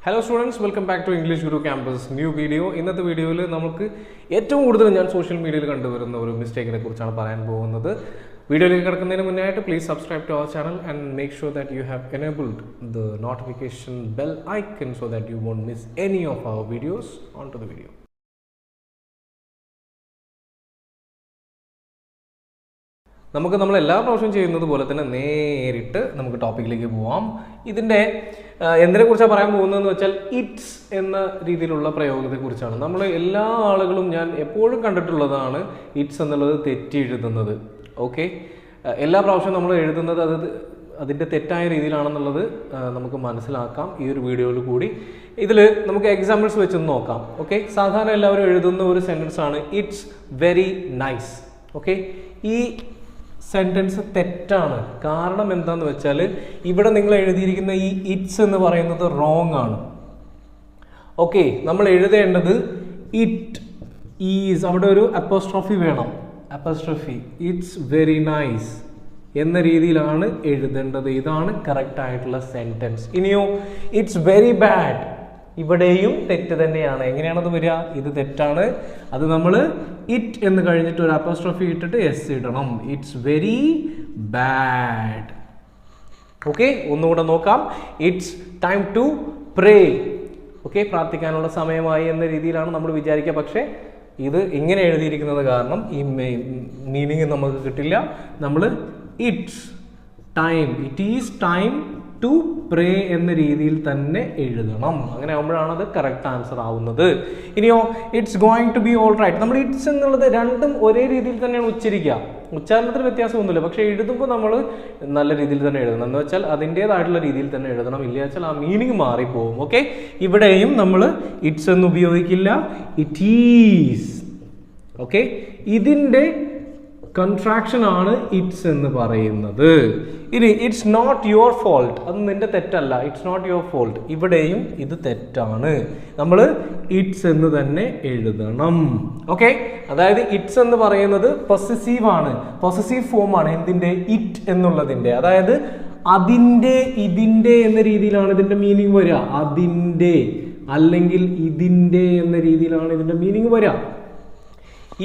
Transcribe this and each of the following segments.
Hello students, welcome back to English Guru Campus new video. ഇന്നത്തെ വീഡിയോയിൽ നമുക്ക് ഏറ്റവും കൂടുതൽ ഞാൻ സോഷ്യൽ മീഡിയയിൽ കണ്ടുവരുന്ന ഒരു മിസ്റ്റേക്കിനെ കുറിച്ചാണ് പറയാൻ പോകുന്നത്. വീഡിയോയിലേക്ക് കടക്കുന്നതിന് മുന്നായിട്ട് please subscribe to our channel and make sure that you have enabled the notification bell icon so that you won't miss any of our videos. On to the video. നമ്മൾ എല്ലാ പ്രാവശ്യവും ചെയ്യുന്നത് പോലെ തന്നെ നേരിട്ട് നമുക്ക് ടോപ്പിക്കിലേക്ക് പോവാം. ഇതിൻ്റെ എന്തിനെക്കുറിച്ചാണ് പറയാൻ പോകുന്നതെന്ന് വെച്ചാൽ ഇറ്റ്സ് എന്ന രീതിയിലുള്ള പ്രയോഗത്തെക്കുറിച്ചാണ്. നമ്മൾ എല്ലാ ആളുകളും ഞാൻ എപ്പോഴും കണ്ടിട്ടുള്ളതാണ് ഇറ്റ്സ് എന്നുള്ളത് തെറ്റി എഴുതുന്നത്. ഓക്കെ, എല്ലാ പ്രാവശ്യവും നമ്മൾ എഴുതുന്നത് അതിൻ്റെ തെറ്റായ രീതിയിലാണെന്നുള്ളത് നമുക്ക് മനസ്സിലാക്കാം ഈ ഒരു വീഡിയോയിൽ കൂടി. ഇതിൽ നമുക്ക് എക്സാമ്പിൾസ് വെച്ചൊന്ന് നോക്കാം. ഓക്കെ, സാധാരണ എല്ലാവരും എഴുതുന്ന ഒരു സെൻറ്റൻസ് ആണ് ഇറ്റ്സ് വെരി നൈസ്. ഓക്കെ, ഈ സെൻറ്റൻസ് തെറ്റാണ്. കാരണം എന്താണെന്ന് വെച്ചാൽ ഇവിടെ നിങ്ങൾ എഴുതിയിരിക്കുന്ന ഈ ഇറ്റ്സ് എന്ന് പറയുന്നത് റോങ് ആണ്. ഓക്കെ, നമ്മൾ എഴുതേണ്ടത് ഇറ്റ് ഈസ്, അവിടെ ഒരു അപ്പോസ്ട്രോഫി വേണം. അപ്പോസ്ട്രോഫി ഇറ്റ്സ് വെരി നൈസ് എന്ന രീതിയിലാണ് എഴുതേണ്ടത്. ഇതാണ് കറക്റ്റ് ആയിട്ടുള്ള സെൻറ്റൻസ്. ഇനിയോ ഇറ്റ്സ് വെരി ബാഡ്, ഇവിടെയും തെറ്റ് തന്നെയാണ്. എങ്ങനെയാണത് വരിക? ഇത് തെറ്റാണ്. അത് നമ്മൾ ഇറ്റ് എന്ന് കഴിഞ്ഞിട്ട് ഒരു അപ്പോസ്ട്രോഫി ഇട്ടിട്ട് എസ് ഇടണം. It's very bad. ഓക്കെ, ഒന്നുകൂടെ നോക്കാം. It's time to pray. Okay, പ്രാർത്ഥിക്കാനുള്ള സമയമായി എന്ന രീതിയിലാണ് നമ്മൾ വിചാരിക്കുക. പക്ഷേ ഇത് ഇങ്ങനെ എഴുതിയിരിക്കുന്നത് കാരണം ഈ മീനിങ് നമുക്ക് കിട്ടില്ല. നമ്മൾ it's time, it is time to പ്രേ എന്ന രീതിയിൽ തന്നെ എഴുതണം. അങ്ങനെ ആകുമ്പോഴാണ് അത് കറക്റ്റ് ആൻസർ ആവുന്നത്. ഇനിയോ it's going to be all right. നമ്മൾ ഇറ്റ്സ് എന്നുള്ളത് രണ്ടും ഒരേ രീതിയിൽ തന്നെയാണ് ഉച്ചരിക്കുക. ഉച്ചാരണത്തിന് വ്യത്യാസമൊന്നുമില്ല. പക്ഷേ എഴുതുമ്പോൾ നമ്മൾ നല്ല രീതിയിൽ തന്നെ എഴുതണം. എന്ന് വെച്ചാൽ അതിൻ്റേതായിട്ടുള്ള രീതിയിൽ തന്നെ എഴുതണം. ഇല്ല വെച്ചാൽ ആ മീനിങ് മാറിപ്പോവും. ഓക്കെ, ഇവിടെയും നമ്മൾ ഇറ്റ്സ് എന്ന് ഉപയോഗിക്കില്ല, ഇറ്റ് ഈസ്. ഓക്കെ, ഇതിൻ്റെ കൺട്രാക്ഷൻ ആണ് ഇറ്റ്സ് എന്ന് പറയുന്നത്. ഇനി ഇറ്റ്സ് നോട്ട് യുവർ ഫോൾട്ട്, അത് നിന്റെ തെറ്റല്ല. ഇറ്റ്സ് നോട്ട് യുവർ ഫോൾട്ട്, ഇവിടെയും ഇത് തെറ്റാണ്. നമ്മൾ ഇറ്റ്സ് എന്ന് തന്നെ എഴുതണം. ഓക്കെ, അതായത് ഇറ്റ്സ് എന്ന് പറയുന്നത് പൊസസീവ് ആണ്, പൊസസീവ് ഫോം ആണ്. എന്തിൻ്റെ? ഇറ്റ് എന്നുള്ളതിൻ്റെ. അതായത് അതിൻ്റെ, ഇതിൻ്റെ എന്ന രീതിയിലാണ് ഇതിൻ്റെ മീനിങ് വരിക. അതിൻ്റെ അല്ലെങ്കിൽ ഇതിൻ്റെ എന്ന രീതിയിലാണ് ഇതിൻ്റെ മീനിങ് വരിക.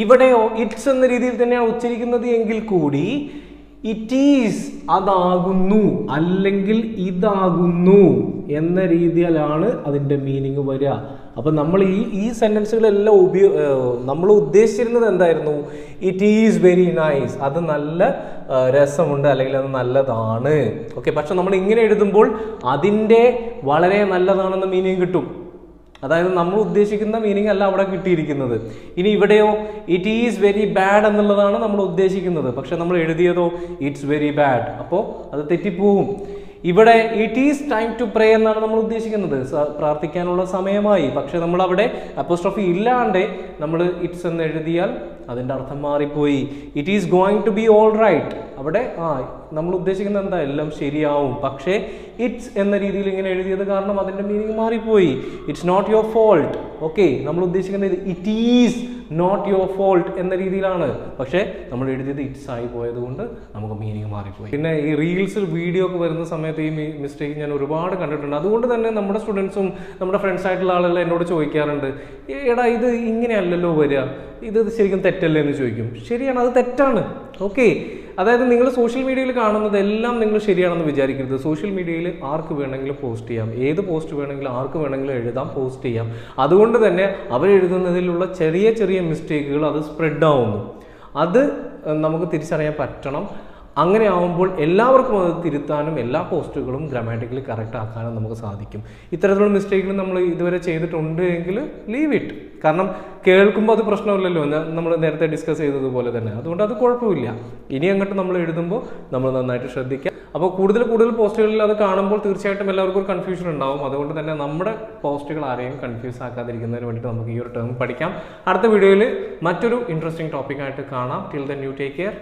ഇവിടെയോ ഇറ്റ്സ് എന്ന രീതിയിൽ തന്നെയാണ് ഉച്ചരിക്കുന്നത് എങ്കിൽ കൂടി ഇറ്റ് ഈസ്, അതാകുന്നു അല്ലെങ്കിൽ ഇതാകുന്നു എന്ന രീതിയിലാണ് അതിൻ്റെ മീനിങ് വരിക. അപ്പം നമ്മൾ ഈ സെൻറ്റൻസുകളെല്ലാം നമ്മൾ ഉദ്ദേശിച്ചിരുന്നത് എന്തായിരുന്നു? ഇറ്റ് ഈസ് വെരി നൈസ്, അത് നല്ല രസമുണ്ട് അല്ലെങ്കിൽ അത് നല്ലതാണ്. ഓക്കെ, പക്ഷെ നമ്മൾ ഇങ്ങനെ എഴുതുമ്പോൾ അതിൻ്റെ വളരെ നല്ലതാണെന്ന മീനിങ് കിട്ടും. അതായത് നമ്മൾ ഉദ്ദേശിക്കുന്ന മീനിങ് അല്ല അവിടെ കിട്ടിയിരിക്കുന്നത്. ഇനി ഇവിടെയോ ഇറ്റ് ഈസ് വെരി ബാഡ് എന്നുള്ളതാണ് നമ്മൾ ഉദ്ദേശിക്കുന്നത്. പക്ഷെ നമ്മൾ എഴുതിയതോ ഇറ്റ്സ് വെരി ബാഡ്. അപ്പോൾ അത് തെറ്റിപ്പോവും. ഇവിടെ it is time to pray എന്നാണ് നമ്മൾ ഉദ്ദേശിക്കുന്നത്, പ്രാർത്ഥിക്കാനുള്ള സമയമായി. പക്ഷെ നമ്മൾ അവിടെ അപ്പോസ്ട്രോഫി ഇല്ലാണ്ട് നമ്മൾ ഇറ്റ്സ് എന്ന് എഴുതിയാൽ അതിൻ്റെ അർത്ഥം മാറിപ്പോയി. It is going to be all right, അവിടെ നമ്മൾ ഉദ്ദേശിക്കുന്നത് എന്താ? എല്ലാം ശരിയാവും. പക്ഷേ ഇറ്റ്സ് എന്ന രീതിയിൽ ഇങ്ങനെ എഴുതിയത് കാരണം അതിൻ്റെ മീനിങ് മാറിപ്പോയി. It's not your fault. Okay, നമ്മൾ ഉദ്ദേശിക്കുന്നത് it is not your fault എന്ന രീതിയിലാണ്. പക്ഷേ നമ്മൾ എഴുതിയത് ഇറ്റ്സ് ആയി പോയത് കൊണ്ട് നമുക്ക് മീനിങ് മാറിപ്പോയി. പിന്നെ ഈ റീൽസിൽ വീഡിയോ ഒക്കെ വരുന്ന സമയത്ത് ഈ മിസ്റ്റേക്ക് ഞാൻ ഒരുപാട് കണ്ടിട്ടുണ്ട്. അതുകൊണ്ട് തന്നെ നമ്മുടെ സ്റ്റുഡൻസും നമ്മുടെ ഫ്രണ്ട്സ് ആയിട്ടുള്ള ആളുകൾ എന്നോട് ചോദിക്കാറുണ്ട്, എടാ ഇത് ഇങ്ങനെയല്ലല്ലോ വരിക, ഇത് ശരിക്കും തെറ്റല്ലേ എന്ന് ചോദിക്കും. ശരിയാണ്, അത് തെറ്റാണ്. ഓക്കെ, അതായത് നിങ്ങൾ സോഷ്യൽ മീഡിയയിൽ കാണുന്നതെല്ലാം നിങ്ങൾ ശരിയാണെന്ന് വിചാരിക്കരുത്. സോഷ്യൽ മീഡിയയിൽ ആർക്ക് വേണമെങ്കിലും പോസ്റ്റ് ചെയ്യാം, ഏത് പോസ്റ്റ് വേണമെങ്കിലും ആർക്ക് വേണമെങ്കിലും എഴുതാം, പോസ്റ്റ് ചെയ്യാം. അതുകൊണ്ട് തന്നെ അവരെഴുതുന്നതിലുള്ള ചെറിയ ചെറിയ മിസ്റ്റേക്കുകൾ അത് സ്പ്രെഡ് ആവുന്നു. അത് നമുക്ക് തിരിച്ചറിയാൻ പറ്റണം. അങ്ങനെ ആവുമ്പോൾ എല്ലാവർക്കും അത് തിരുത്താനും എല്ലാ പോസ്റ്റുകളും ഗ്രാമാറ്റിക്കലി കറക്റ്റ് ആക്കാനും നമുക്ക് സാധിക്കും. ഇത്തരത്തിലുള്ള മിസ്റ്റേക്കുകൾ നമ്മൾ ഇതുവരെ ചെയ്തിട്ടുണ്ട് എങ്കിൽ ലീവ് ഇറ്റ്. കാരണം കേൾക്കുമ്പോൾ അത് പ്രശ്നമില്ലല്ലോ, നമ്മൾ നേരത്തെ ഡിസ്കസ് ചെയ്തതുപോലെ തന്നെ. അതുകൊണ്ട് അത് കുഴപ്പമില്ല. ഇനി അങ്ങോട്ട് നമ്മൾ എഴുതുമ്പോൾ നമ്മൾ നന്നായിട്ട് ശ്രദ്ധിക്കുക. അപ്പോൾ കൂടുതൽ പോസ്റ്റുകളിൽ അത് കാണുമ്പോൾ തീർച്ചയായിട്ടും എല്ലാവർക്കും ഒരു കൺഫ്യൂഷൻ ഉണ്ടാവും. അതുകൊണ്ട് തന്നെ നമ്മുടെ പോസ്റ്റുകൾ ആരെയും കൺഫ്യൂസ് ആക്കാതിരിക്കുന്നതിന് വേണ്ടിയിട്ട് നമുക്ക് ഈ ഒരു ടേം പഠിക്കാം. അടുത്ത വീഡിയോയിൽ മറ്റൊരു ഇൻട്രസ്റ്റിംഗ് ടോപ്പിക്കായിട്ട് കാണാം. Till then you take care.